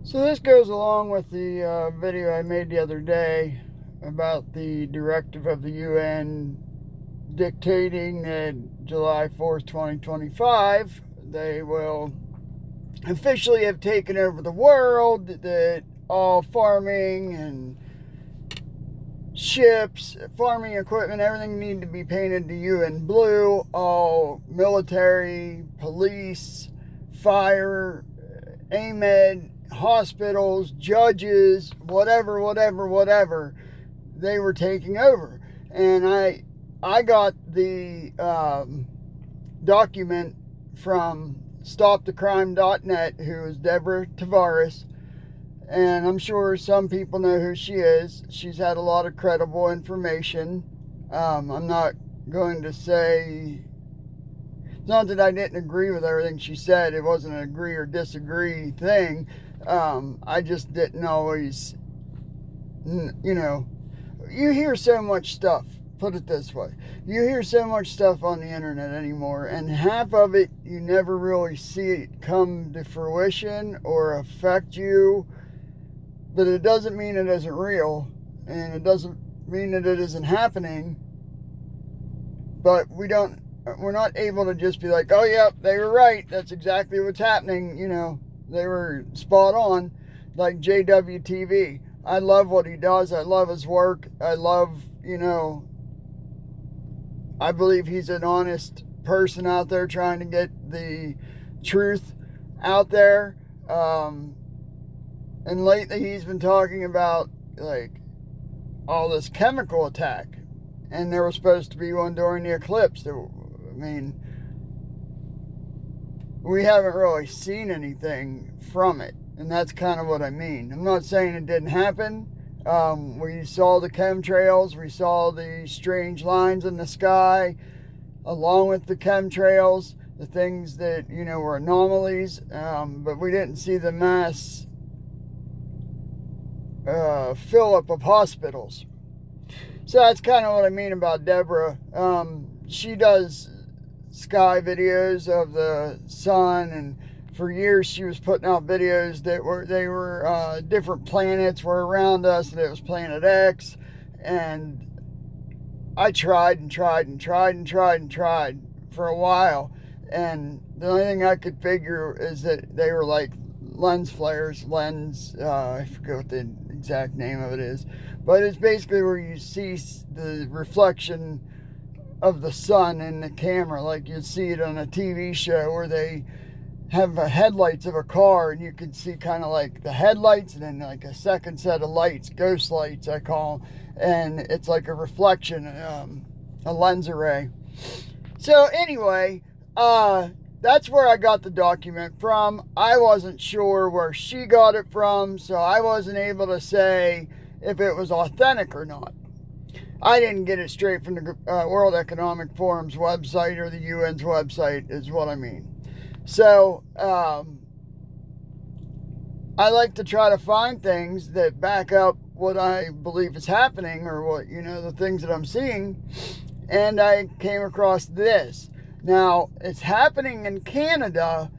So this goes along with the video I made the other day about the directive of the UN dictating that July 4th, 2025, they will officially have taken over the world, that all farming and ships, farming equipment, everything need to be painted to UN blue, all military, police, fire, AMED, hospitals, judges, whatever, they were taking over. And I got the document from stopthecrime.net, who is Deborah Tavares, and I'm sure some people know who she is. She's had a lot of credible information. I'm not going to say, it's not that I didn't agree with everything she said. It wasn't an agree or disagree thing. I just didn't always, you hear so much stuff, put it this way. You hear so much stuff on the internet anymore, and half of it you never really see it come to fruition or affect you. But it doesn't mean it isn't real, and it doesn't mean that it isn't happening. But we're not able to just be like, oh, yep, they were right. That's exactly what's happening. They were spot on, like JWTV. I love what he does. I love his work. I believe he's an honest person out there trying to get the truth out there. And lately he's been talking about, like, all this chemical attack. And there was supposed to be one during the eclipse. We haven't really seen anything from it. And that's kind of what I mean. I'm not saying it didn't happen. We saw the chemtrails. We saw the strange lines in the sky. Along with the chemtrails. The things that, were anomalies. But we didn't see the mass fill up of hospitals. So that's kind of what I mean about Deborah. She does sky videos of the sun, and for years she was putting out videos that were different planets were around us, and it was Planet X. And I tried for a while, and the only thing I could figure is that they were like lens flares. I forget what the exact name of it is, but it's basically where you see the reflection of the sun in the camera, like you'd see it on a TV show where they have headlights of a car, and you can see kind of like the headlights and then like a second set of lights, ghost lights I call them, and it's like a reflection, a lens array. So anyway, that's where I got the document from. I wasn't sure where she got it from, so I wasn't able to say if it was authentic or not. I didn't get it straight from the World Economic Forum's website or the UN's website, is what I mean. So, I like to try to find things that back up what I believe is happening, or what, the things that I'm seeing. And I came across this. Now, it's happening in Canada,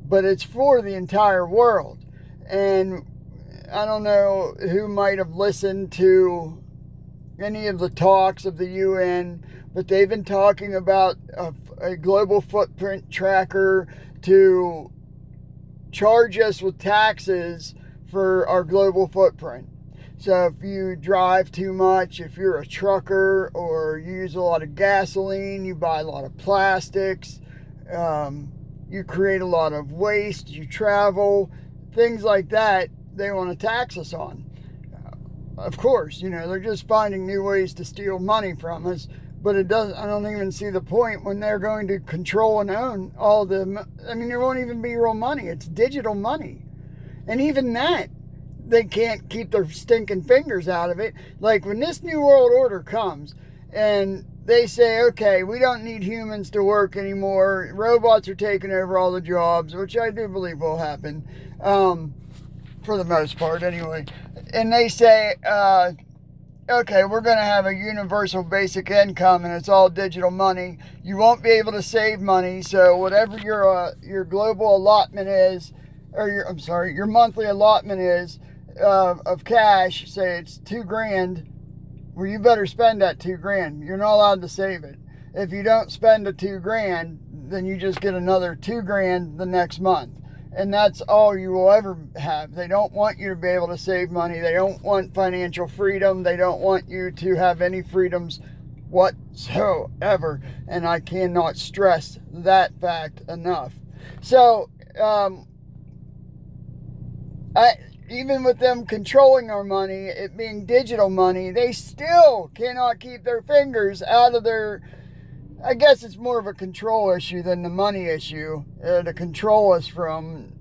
but it's for the entire world. And I don't know who might have listened to any of the talks of the UN, but they've been talking about a global footprint tracker to charge us with taxes for our global footprint. So if you drive too much, if you're a trucker, or you use a lot of gasoline, you buy a lot of plastics, you create a lot of waste, you travel, things like that, they want to tax us on. Of course, they're just finding new ways to steal money from us, but I don't even see the point when they're going to control and own all there won't even be real money. It's digital money. And even that, they can't keep their stinking fingers out of it. Like when this new world order comes and they say, okay, we don't need humans to work anymore. Robots are taking over all the jobs, which I do believe will happen, for the most part anyway. And they say, okay, we're going to have a universal basic income, and it's all digital money. You won't be able to save money, so whatever your global allotment is, or your monthly allotment is of cash, say it's $2,000, well, you better spend that $2,000. You're not allowed to save it. If you don't spend the $2,000, then you just get another $2,000 the next month. And that's all you will ever have. They don't want you to be able to save money. They don't want financial freedom. They don't want you to have any freedoms whatsoever. And I cannot stress that fact enough. So, even with them controlling our money, it being digital money, they still cannot keep their fingers out of their... I guess it's more of a control issue than the money issue, to control us from,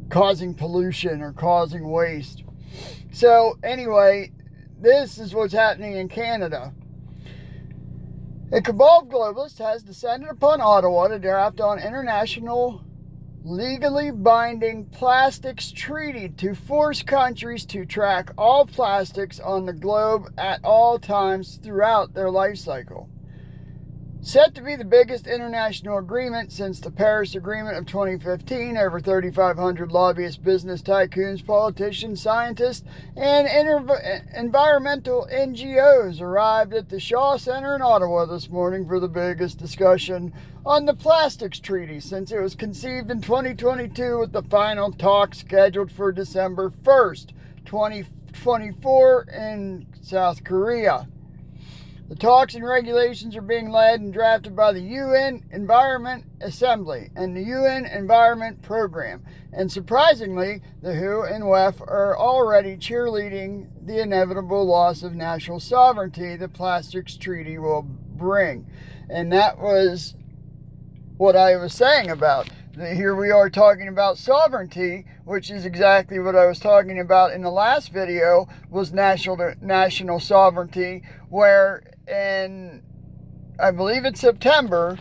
causing pollution or causing waste. So anyway, this is what's happening in Canada. A cabal of globalists has descended upon Ottawa to draft on international legally binding plastics treaty to force countries to track all plastics on the globe at all times throughout their life cycle. Set to be the biggest international agreement since the Paris Agreement of 2015, over 3,500 lobbyists, business tycoons, politicians, scientists, and environmental NGOs arrived at the Shaw Center in Ottawa this morning for the biggest discussion on the plastics treaty since it was conceived in 2022, with the final talk scheduled for December 1st, 2024 in South Korea. The talks and regulations are being led and drafted by the UN Environment Assembly and the UN Environment Program. And surprisingly, the WHO and WEF are already cheerleading the inevitable loss of national sovereignty the plastics treaty will bring. And that was what I was saying about. Here we are talking about sovereignty, which is exactly what I was talking about in the last video, was national sovereignty, where in, I believe it's September,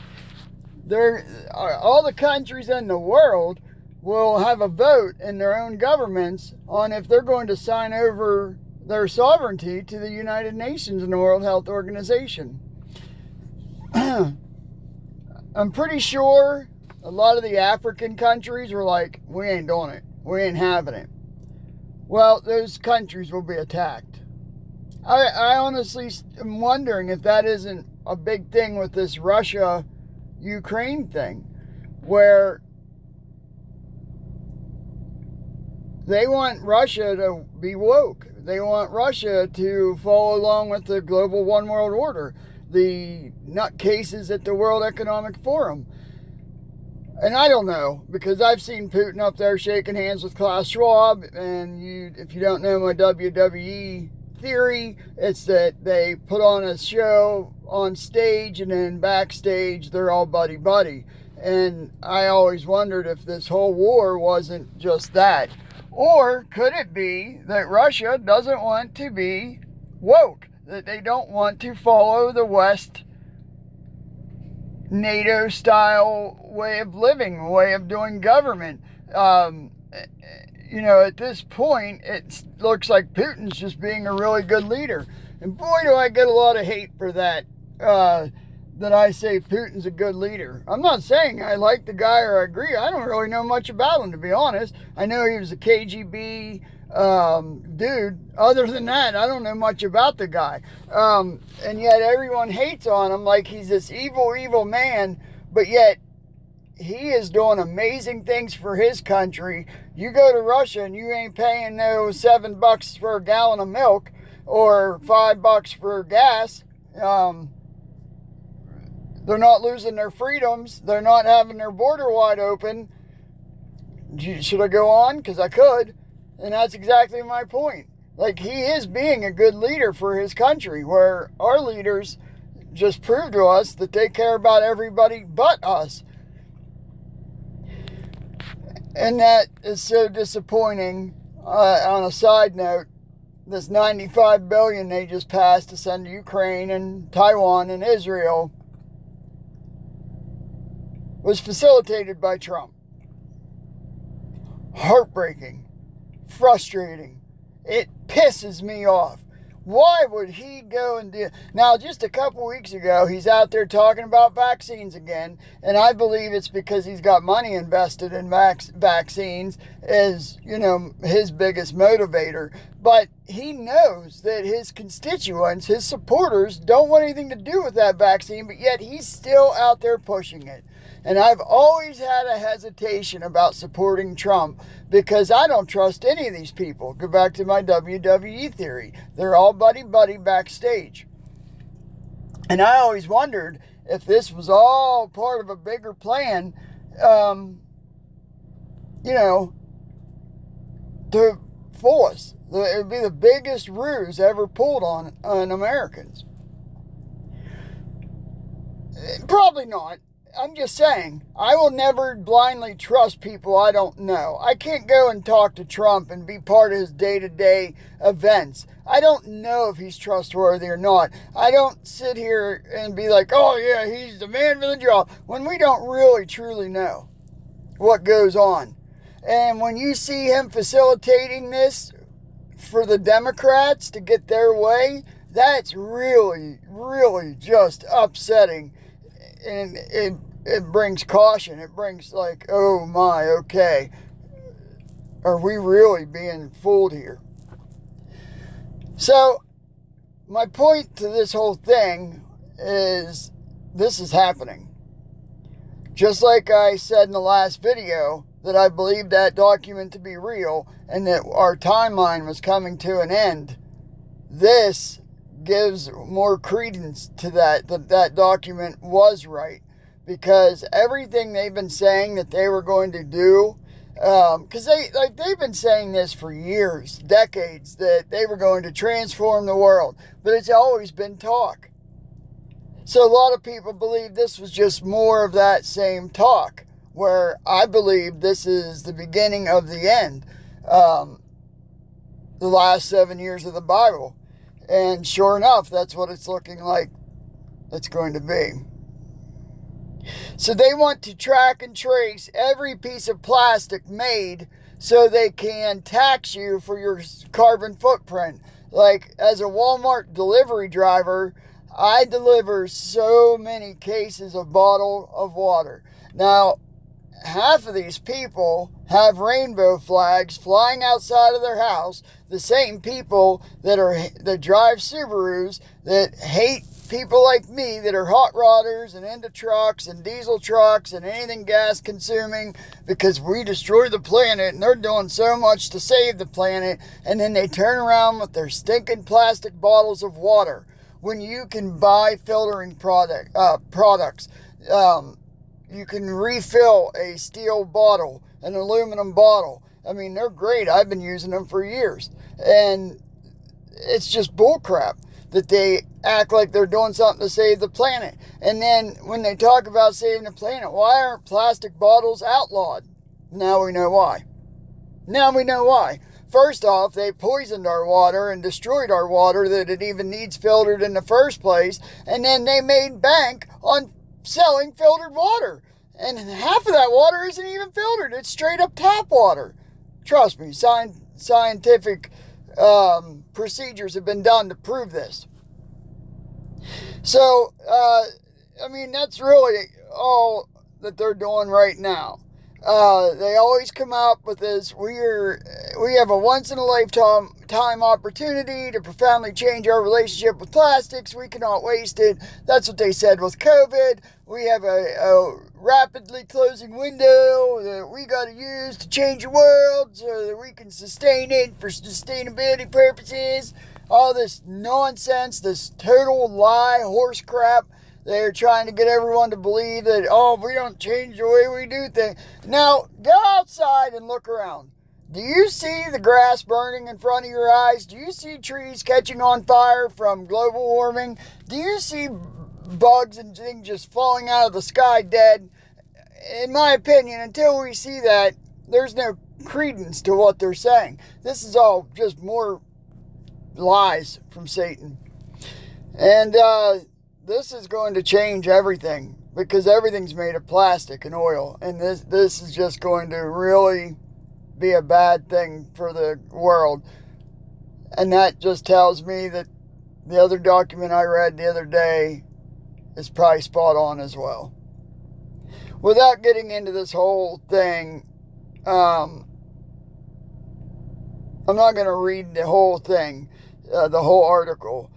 all the countries in the world will have a vote in their own governments on if they're going to sign over their sovereignty to the United Nations and the World Health Organization. I'm pretty sure a lot of the African countries were like, we ain't doing it. We ain't having it. Well, those countries will be attacked. I honestly am wondering if that isn't a big thing with this Russia-Ukraine thing, where they want Russia to be woke. They want Russia to follow along with the global one world order, the nutcases at the World Economic Forum. And I don't know, because I've seen Putin up there shaking hands with Klaus Schwab, and if you don't know my WWE theory, it's that they put on a show on stage and then backstage they're all buddy-buddy. And I always wondered if this whole war wasn't just that. Or could it be that Russia doesn't want to be woke, that they don't want to follow the West NATO-style way of living, way of doing government? At this point, it looks like Putin's just being a really good leader. And boy, do I get a lot of hate for that, that I say Putin's a good leader. I'm not saying I like the guy or I agree. I don't really know much about him, to be honest. I know he was a KGB dude. Other than that, I don't know much about the guy. And yet everyone hates on him like he's this evil man, but yet he is doing amazing things for his country. You go to Russia and you ain't paying no $7 for a gallon of milk or $5 for gas. They're not losing their freedoms. They're not having their border wide open. Should I go on? Because I could. And that's exactly my point. Like, he is being a good leader for his country, where our leaders just prove to us that they care about everybody but us. And that is so disappointing. On a side note, this $95 billion they just passed to send to Ukraine and Taiwan and Israel was facilitated by Trump. Heartbreaking. Frustrating. It pisses me off. Why would he go and do... Now, just a couple weeks ago, he's out there talking about vaccines again, and I believe it's because he's got money invested in vaccines as, his biggest motivator. But he knows that his constituents, his supporters, don't want anything to do with that vaccine, but yet he's still out there pushing it. And I've always had a hesitation about supporting Trump because I don't trust any of these people. Go back to my WWE theory. They're all buddy-buddy backstage. And I always wondered if this was all part of a bigger plan, to fool us. It would be the biggest ruse ever pulled on Americans. Probably not. I'm just saying, I will never blindly trust people I don't know. I can't go and talk to Trump and be part of his day-to-day events. I don't know if he's trustworthy or not. I don't sit here and be like, oh yeah, he's the man for the job, when we don't really truly know what goes on. And when you see him facilitating this for the Democrats to get their way, that's really, really just upsetting. And it brings caution. It brings like, oh my, okay. Are we really being fooled here? So, my point to this whole thing is this is happening. Just like I said in the last video, that I believed that document to be real and that our timeline was coming to an end. This gives more credence to that document was right, because everything they've been saying that they were going to do, because they've been saying this for years, decades, that they were going to transform the world, but it's always been talk. So a lot of people believe this was just more of that same talk, where I believe this is the beginning of the end, the last 7 years of the Bible. And sure enough, that's what it's looking like it's going to be. So they want to track and trace every piece of plastic made so they can tax you for your carbon footprint. Like, as a Walmart delivery driver, I deliver so many cases of bottle of water. Now, half of these people have rainbow flags flying outside of their house. The same people that drive Subarus, that hate people like me, that are hot rodders and into trucks and diesel trucks and anything gas consuming, because we destroy the planet and they're doing so much to save the planet, and then they turn around with their stinking plastic bottles of water when you can buy filtering products. You can refill a steel bottle, an aluminum bottle. I mean, they're great. I've been using them for years. And it's just bullcrap that they act like they're doing something to save the planet. And then when they talk about saving the planet, why aren't plastic bottles outlawed? Now we know why. First off, they poisoned our water and destroyed our water that it even needs filtered in the first place. And then they made bank on selling filtered water, and half of that water isn't even filtered. It's straight up tap water. Trust me, scientific procedures have been done to prove this. So that's really all that they're doing right now. They always come up with this, we have a once in a lifetime opportunity to profoundly change our relationship with plastics. We cannot waste it. That's what they said with COVID. We have a rapidly closing window that we got to use to change the world so that we can sustain it for sustainability purposes. All this nonsense, this total lie, horse crap. They're trying to get everyone to believe that, if we don't change the way we do things. Now, go outside and look around. Do you see the grass burning in front of your eyes? Do you see trees catching on fire from global warming? Do you see bugs and things just falling out of the sky dead? In my opinion, until we see that, there's no credence to what they're saying. This is all just more lies from Satan. And this is going to change everything, because everything's made of plastic and oil, and this is just going to really be a bad thing for the world. And that just tells me that the other document I read the other day is probably spot on as well. Without getting into this whole thing, I'm not going to read the whole thing, the whole article.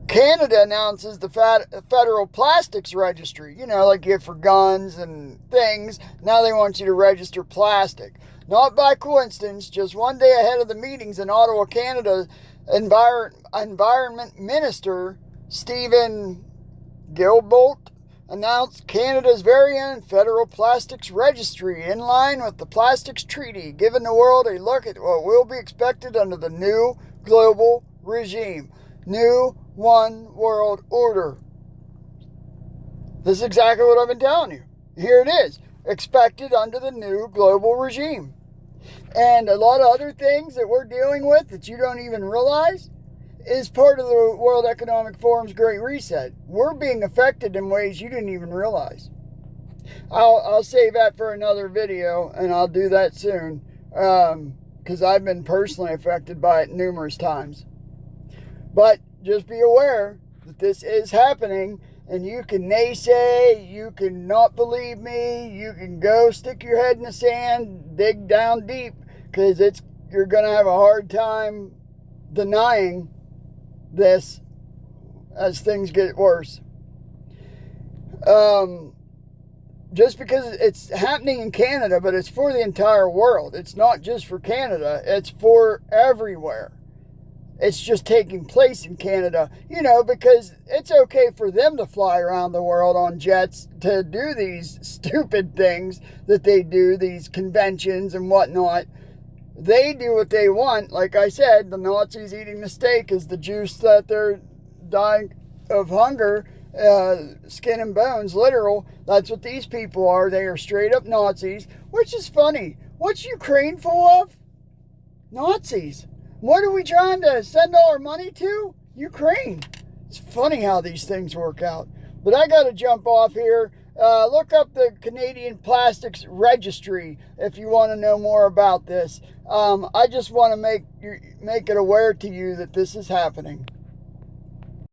Canada announces the federal plastics registry. You know, like you have for guns and things. Now they want you to register plastic. Not by coincidence, just one day ahead of the meetings in Ottawa, Canada, Environment Minister Stephen Guilbeault announced Canada's very own federal plastics registry in line with the Plastics Treaty, giving the world a look at what will be expected under the new global regime. New One World Order. This is exactly what I've been telling you. Here it is. Expected under the new global regime. And a lot of other things that we're dealing with that you don't even realize is part of the World Economic Forum's Great Reset. We're being affected in ways you didn't even realize. I'll save that for another video, and I'll do that soon, because I've been personally affected by it numerous times. But just be aware that this is happening, and you can naysay, you can not believe me, you can go stick your head in the sand, dig down deep, because you're going to have a hard time denying this as things get worse. Just because it's happening in Canada, but it's for the entire world. It's not just for Canada, it's for everywhere. It's just taking place in Canada, you know, because it's okay for them to fly around the world on jets to do these stupid things that they do, these conventions and whatnot. They do what they want. Like I said, the Nazis eating the steak is the juice that they're dying of hunger, skin and bones, literal. That's what these people are. They are straight up Nazis, which is funny. What's Ukraine full of? Nazis. What are we trying to send all our money to? Ukraine. It's funny how these things work out. But I got to jump off here. Look up the Canadian Plastics Registry if you want to know more about this. I just want to make it aware to you that this is happening.